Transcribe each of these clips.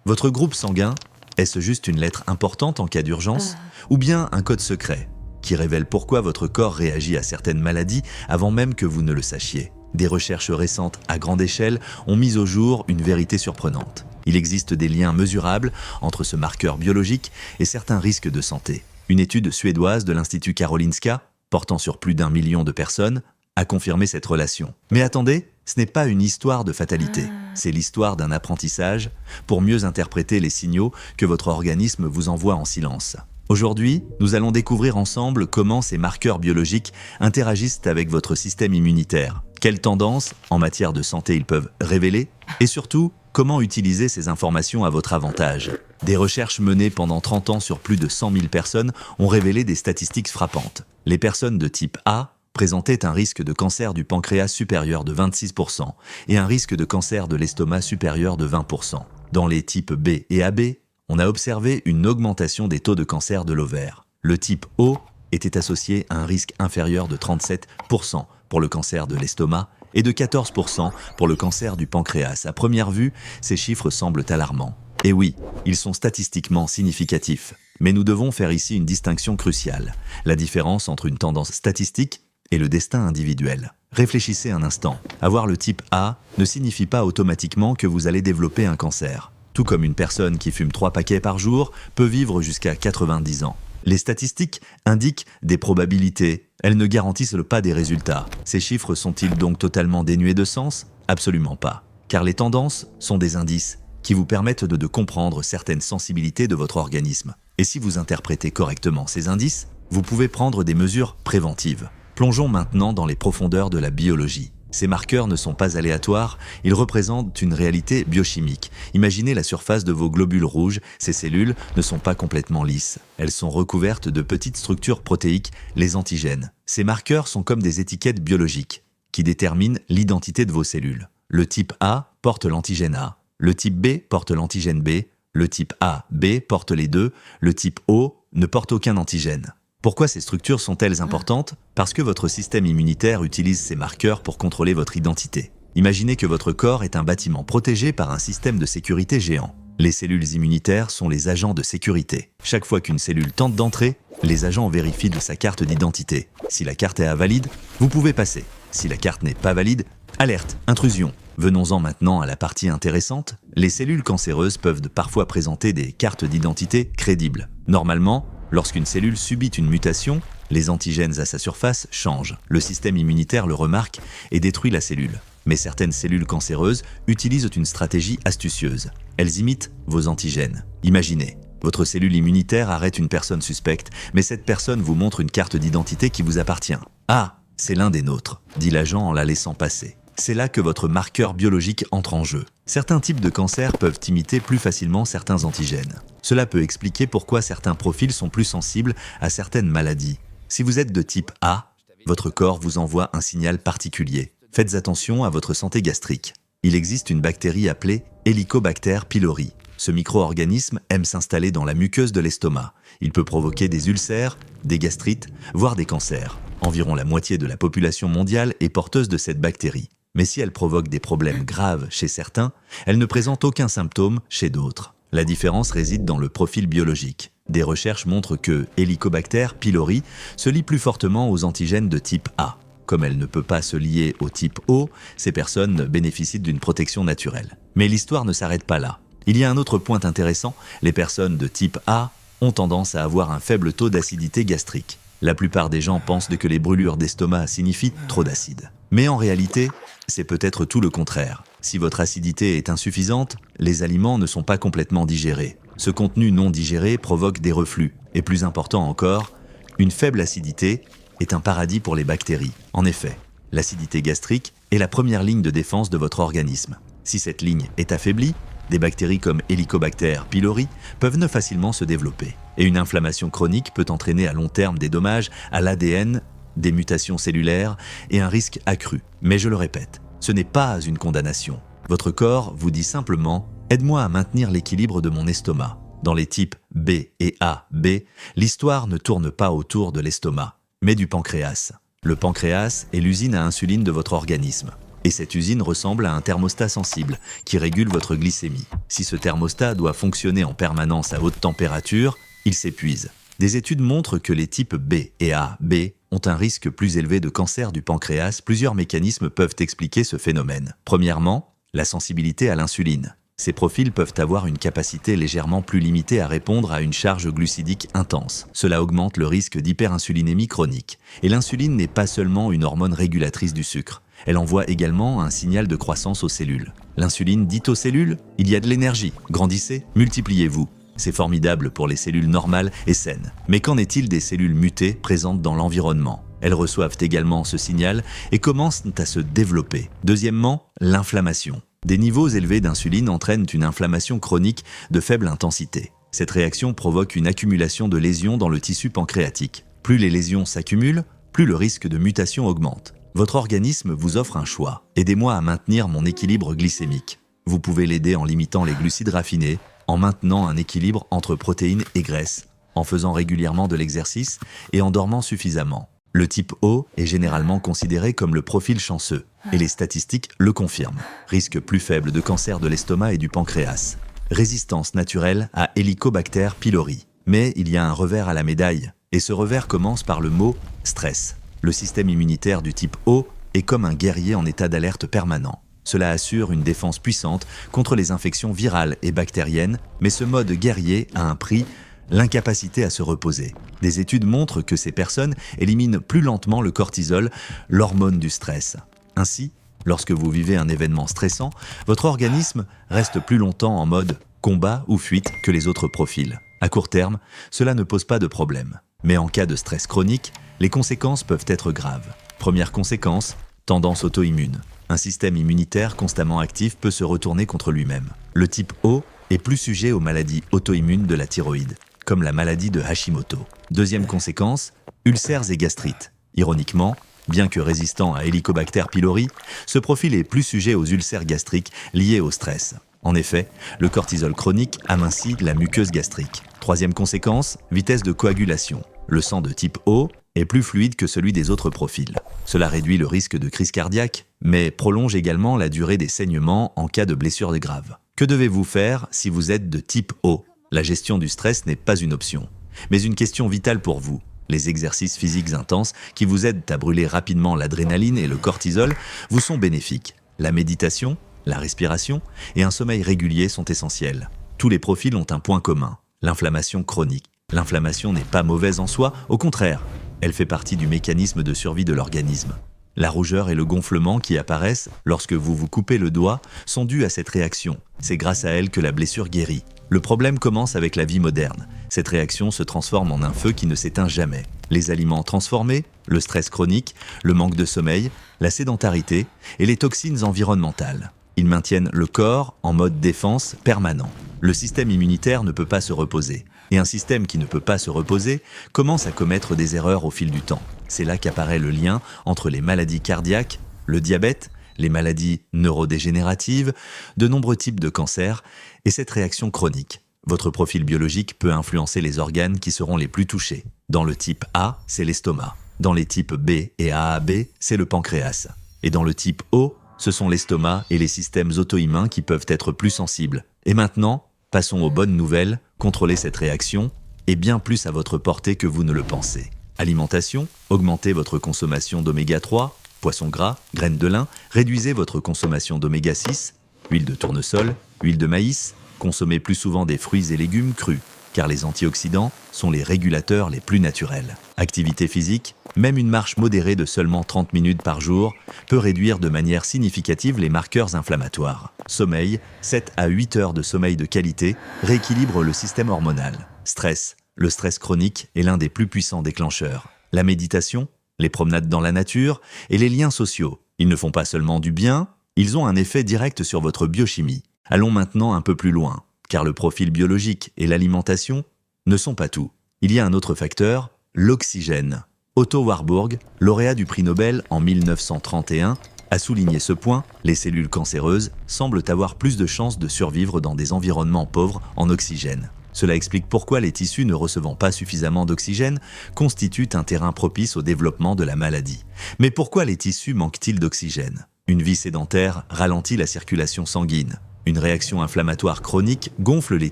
Votre groupe sanguin, est-ce juste une lettre importante en cas d'urgence ou bien un code secret qui révèle pourquoi votre corps réagit à certaines maladies avant même que vous ne le sachiez? Des recherches récentes à grande échelle ont mis au jour une vérité surprenante. Il existe des liens mesurables entre ce marqueur biologique et certains risques de santé. Une étude suédoise de l'Institut Karolinska, portant sur plus d'1 million de personnes, a confirmé cette relation. Mais attendez, ce n'est pas une histoire de fatalité, c'est l'histoire d'un apprentissage pour mieux interpréter les signaux que votre organisme vous envoie en silence. Aujourd'hui, nous allons découvrir ensemble comment ces marqueurs biologiques interagissent avec votre système immunitaire, quelles tendances en matière de santé ils peuvent révéler, et surtout, comment utiliser ces informations à votre avantage. Des recherches menées pendant 30 ans sur plus de 100 000 personnes ont révélé des statistiques frappantes. Les personnes de type A présentaient un risque de cancer du pancréas supérieur de 26% et un risque de cancer de l'estomac supérieur de 20%. Dans les types B et AB, on a observé une augmentation des taux de cancer de l'ovaire. Le type O était associé à un risque inférieur de 37% pour le cancer de l'estomac et de 14% pour le cancer du pancréas. À première vue, ces chiffres semblent alarmants. Et oui, ils sont statistiquement significatifs. Mais nous devons faire ici une distinction cruciale, la différence entre une tendance statistique et le destin individuel. Réfléchissez un instant. Avoir le type A ne signifie pas automatiquement que vous allez développer un cancer. Tout comme une personne qui fume 3 paquets par jour peut vivre jusqu'à 90 ans. Les statistiques indiquent des probabilités, elles ne garantissent pas des résultats. Ces chiffres sont-ils donc totalement dénués de sens? Absolument pas. Car les tendances sont des indices qui vous permettent de comprendre certaines sensibilités de votre organisme. Et si vous interprétez correctement ces indices, vous pouvez prendre des mesures préventives. Plongeons maintenant dans les profondeurs de la biologie. Ces marqueurs ne sont pas aléatoires, ils représentent une réalité biochimique. Imaginez la surface de vos globules rouges, ces cellules ne sont pas complètement lisses. Elles sont recouvertes de petites structures protéiques, les antigènes. Ces marqueurs sont comme des étiquettes biologiques qui déterminent l'identité de vos cellules. Le type A porte l'antigène A, le type B porte l'antigène B, le type A, B porte les deux, le type O ne porte aucun antigène. Pourquoi ces structures sont-elles importantes? Parce que votre système immunitaire utilise ces marqueurs pour contrôler votre identité. Imaginez que votre corps est un bâtiment protégé par un système de sécurité géant. Les cellules immunitaires sont les agents de sécurité. Chaque fois qu'une cellule tente d'entrer, les agents vérifient de sa carte d'identité. Si la carte est invalide, vous pouvez passer. Si la carte n'est pas valide, alerte, intrusion. Venons-en maintenant à la partie intéressante. Les cellules cancéreuses peuvent parfois présenter des cartes d'identité crédibles. Normalement, lorsqu'une cellule subit une mutation, les antigènes à sa surface changent. Le système immunitaire le remarque et détruit la cellule. Mais certaines cellules cancéreuses utilisent une stratégie astucieuse. Elles imitent vos antigènes. Imaginez, votre cellule immunitaire arrête une personne suspecte, mais cette personne vous montre une carte d'identité qui vous appartient. « Ah, c'est l'un des nôtres », dit l'agent en la laissant passer. C'est là que votre marqueur biologique entre en jeu. Certains types de cancers peuvent imiter plus facilement certains antigènes. Cela peut expliquer pourquoi certains profils sont plus sensibles à certaines maladies. Si vous êtes de type A, votre corps vous envoie un signal particulier. Faites attention à votre santé gastrique. Il existe une bactérie appelée Helicobacter pylori. Ce micro-organisme aime s'installer dans la muqueuse de l'estomac. Il peut provoquer des ulcères, des gastrites, voire des cancers. Environ la moitié de la population mondiale est porteuse de cette bactérie. Mais si elle provoque des problèmes graves chez certains, elle ne présente aucun symptôme chez d'autres. La différence réside dans le profil biologique. Des recherches montrent que Helicobacter pylori se lie plus fortement aux antigènes de type A. Comme elle ne peut pas se lier au type O, ces personnes bénéficient d'une protection naturelle. Mais l'histoire ne s'arrête pas là. Il y a un autre point intéressant, les personnes de type A ont tendance à avoir un faible taux d'acidité gastrique. La plupart des gens pensent que les brûlures d'estomac signifient trop d'acide. Mais en réalité, c'est peut-être tout le contraire. Si votre acidité est insuffisante, les aliments ne sont pas complètement digérés. Ce contenu non digéré provoque des reflux. Et plus important encore, une faible acidité est un paradis pour les bactéries. En effet, l'acidité gastrique est la première ligne de défense de votre organisme. Si cette ligne est affaiblie, des bactéries comme Helicobacter pylori peuvent facilement se développer. Et une inflammation chronique peut entraîner à long terme des dommages à l'ADN, des mutations cellulaires et un risque accru. Mais je le répète, ce n'est pas une condamnation. Votre corps vous dit simplement « Aide-moi à maintenir l'équilibre de mon estomac ». Dans les types B et AB, l'histoire ne tourne pas autour de l'estomac, mais du pancréas. Le pancréas est l'usine à insuline de votre organisme. Et cette usine ressemble à un thermostat sensible qui régule votre glycémie. Si ce thermostat doit fonctionner en permanence à haute température, il s'épuise. Des études montrent que les types B et AB ont un risque plus élevé de cancer du pancréas. Plusieurs mécanismes peuvent expliquer ce phénomène. Premièrement, la sensibilité à l'insuline. Ces profils peuvent avoir une capacité légèrement plus limitée à répondre à une charge glucidique intense. Cela augmente le risque d'hyperinsulinémie chronique. Et l'insuline n'est pas seulement une hormone régulatrice du sucre. Elle envoie également un signal de croissance aux cellules. L'insuline dit aux cellules « il y a de l'énergie, grandissez, multipliez-vous ». C'est formidable pour les cellules normales et saines. Mais qu'en est-il des cellules mutées présentes dans l'environnement ? Elles reçoivent également ce signal et commencent à se développer. Deuxièmement, l'inflammation. Des niveaux élevés d'insuline entraînent une inflammation chronique de faible intensité. Cette réaction provoque une accumulation de lésions dans le tissu pancréatique. Plus les lésions s'accumulent, plus le risque de mutation augmente. Votre organisme vous offre un choix. Aidez-moi à maintenir mon équilibre glycémique. Vous pouvez l'aider en limitant les glucides raffinés, en maintenant un équilibre entre protéines et graisses, en faisant régulièrement de l'exercice et en dormant suffisamment. Le type O est généralement considéré comme le profil chanceux, et les statistiques le confirment. Risque plus faible de cancer de l'estomac et du pancréas. Résistance naturelle à Helicobacter pylori. Mais il y a un revers à la médaille, et ce revers commence par le mot « stress ». Le système immunitaire du type O est comme un guerrier en état d'alerte permanent. Cela assure une défense puissante contre les infections virales et bactériennes, mais ce mode guerrier a un prix, l'incapacité à se reposer. Des études montrent que ces personnes éliminent plus lentement le cortisol, l'hormone du stress. Ainsi, lorsque vous vivez un événement stressant, votre organisme reste plus longtemps en mode combat ou fuite que les autres profils. À court terme, cela ne pose pas de problème. Mais en cas de stress chronique, les conséquences peuvent être graves. Première conséquence, tendance auto-immune. Un système immunitaire constamment actif peut se retourner contre lui-même. Le type O est plus sujet aux maladies auto-immunes de la thyroïde, comme la maladie de Hashimoto. Deuxième conséquence, ulcères et gastrites. Ironiquement, bien que résistant à Helicobacter pylori, ce profil est plus sujet aux ulcères gastriques liés au stress. En effet, le cortisol chronique amincit la muqueuse gastrique. Troisième conséquence, vitesse de coagulation. Le sang de type O est plus fluide que celui des autres profils. Cela réduit le risque de crise cardiaque, mais prolonge également la durée des saignements en cas de blessure grave. Que devez-vous faire si vous êtes de type O ? La gestion du stress n'est pas une option, mais une question vitale pour vous. Les exercices physiques intenses qui vous aident à brûler rapidement l'adrénaline et le cortisol vous sont bénéfiques. La méditation, la respiration et un sommeil régulier sont essentiels. Tous les profils ont un point commun, l'inflammation chronique. L'inflammation n'est pas mauvaise en soi, au contraire, elle fait partie du mécanisme de survie de l'organisme. La rougeur et le gonflement qui apparaissent lorsque vous vous coupez le doigt sont dus à cette réaction. C'est grâce à elle que la blessure guérit. Le problème commence avec la vie moderne. Cette réaction se transforme en un feu qui ne s'éteint jamais. Les aliments transformés, le stress chronique, le manque de sommeil, la sédentarité et les toxines environnementales. Ils maintiennent le corps en mode défense permanent. Le système immunitaire ne peut pas se reposer. Et un système qui ne peut pas se reposer commence à commettre des erreurs au fil du temps. C'est là qu'apparaît le lien entre les maladies cardiaques, le diabète, les maladies neurodégénératives, de nombreux types de cancers et cette réaction chronique. Votre profil biologique peut influencer les organes qui seront les plus touchés. Dans le type A, c'est l'estomac. Dans les types B et AAB, c'est le pancréas. Et dans le type O, ce sont l'estomac et les systèmes auto-immuns qui peuvent être plus sensibles. Et maintenant, passons aux bonnes nouvelles, contrôler cette réaction est bien plus à votre portée que vous ne le pensez. Alimentation, augmentez votre consommation d'oméga 3, poissons gras, graines de lin, réduisez votre consommation d'oméga 6, huile de tournesol, huile de maïs, consommez plus souvent des fruits et légumes crus, car les antioxydants sont les régulateurs les plus naturels. Activité physique, même une marche modérée de seulement 30 minutes par jour peut réduire de manière significative les marqueurs inflammatoires. Sommeil, 7 à 8 heures de sommeil de qualité rééquilibre le système hormonal. Stress, le stress chronique est l'un des plus puissants déclencheurs. La méditation, les promenades dans la nature et les liens sociaux. Ils ne font pas seulement du bien, ils ont un effet direct sur votre biochimie. Allons maintenant un peu plus loin, car le profil biologique et l'alimentation ne sont pas tout. Il y a un autre facteur, l'oxygène. Otto Warburg, lauréat du prix Nobel en 1931, a souligné ce point, les cellules cancéreuses semblent avoir plus de chances de survivre dans des environnements pauvres en oxygène. Cela explique pourquoi les tissus ne recevant pas suffisamment d'oxygène constituent un terrain propice au développement de la maladie. Mais pourquoi les tissus manquent-ils d'oxygène ? Une vie sédentaire ralentit la circulation sanguine. Une réaction inflammatoire chronique gonfle les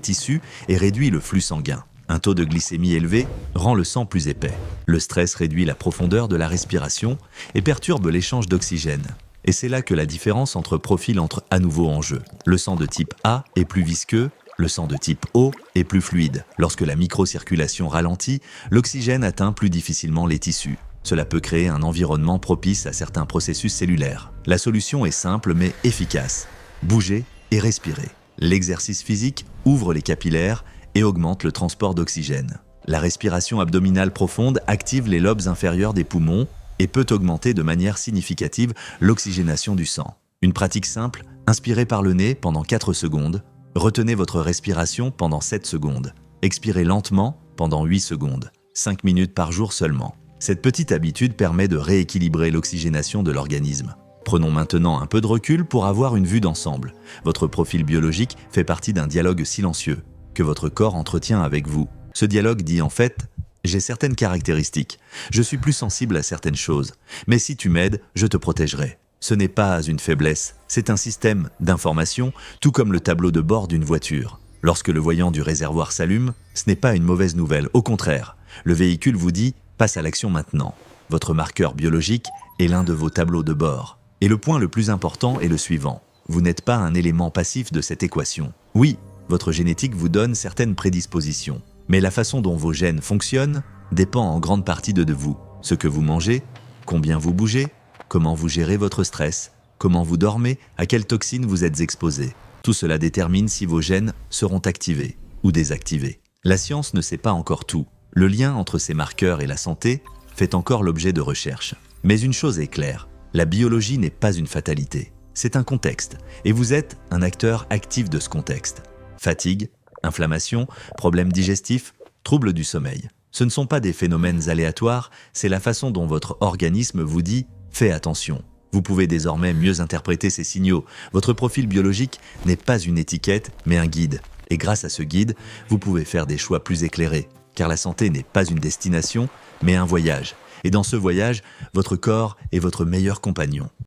tissus et réduit le flux sanguin. Un taux de glycémie élevé rend le sang plus épais. Le stress réduit la profondeur de la respiration et perturbe l'échange d'oxygène. Et c'est là que la différence entre profils entre à nouveau en jeu. Le sang de type A est plus visqueux, le sang de type O est plus fluide. Lorsque la microcirculation ralentit, l'oxygène atteint plus difficilement les tissus. Cela peut créer un environnement propice à certains processus cellulaires. La solution est simple mais efficace. Bouger et respirer. L'exercice physique ouvre les capillaires et augmente le transport d'oxygène. La respiration abdominale profonde active les lobes inférieurs des poumons et peut augmenter de manière significative l'oxygénation du sang. Une pratique simple, inspirez par le nez pendant 4 secondes, retenez votre respiration pendant 7 secondes, expirez lentement pendant 8 secondes, 5 minutes par jour seulement. Cette petite habitude permet de rééquilibrer l'oxygénation de l'organisme. Prenons maintenant un peu de recul pour avoir une vue d'ensemble. Votre profil biologique fait partie d'un dialogue silencieux que votre corps entretient avec vous. Ce dialogue dit en fait « J'ai certaines caractéristiques, je suis plus sensible à certaines choses, mais si tu m'aides, je te protégerai. » Ce n'est pas une faiblesse, c'est un système d'information, tout comme le tableau de bord d'une voiture. Lorsque le voyant du réservoir s'allume, ce n'est pas une mauvaise nouvelle, au contraire. Le véhicule vous dit « Passe à l'action maintenant ». Votre marqueur biologique est l'un de vos tableaux de bord. Et le point le plus important est le suivant. Vous n'êtes pas un élément passif de cette équation. Oui, votre génétique vous donne certaines prédispositions. Mais la façon dont vos gènes fonctionnent dépend en grande partie de vous. Ce que vous mangez, combien vous bougez, comment vous gérez votre stress, comment vous dormez, à quelles toxines vous êtes exposé. Tout cela détermine si vos gènes seront activés ou désactivés. La science ne sait pas encore tout. Le lien entre ces marqueurs et la santé fait encore l'objet de recherches. Mais une chose est claire, la biologie n'est pas une fatalité. C'est un contexte, et vous êtes un acteur actif de ce contexte. Fatigue, inflammation, problèmes digestifs, troubles du sommeil. Ce ne sont pas des phénomènes aléatoires, c'est la façon dont votre organisme vous dit « fais attention ». Vous pouvez désormais mieux interpréter ces signaux. Votre profil biologique n'est pas une étiquette, mais un guide. Et grâce à ce guide, vous pouvez faire des choix plus éclairés. Car la santé n'est pas une destination, mais un voyage. Et dans ce voyage, votre corps est votre meilleur compagnon.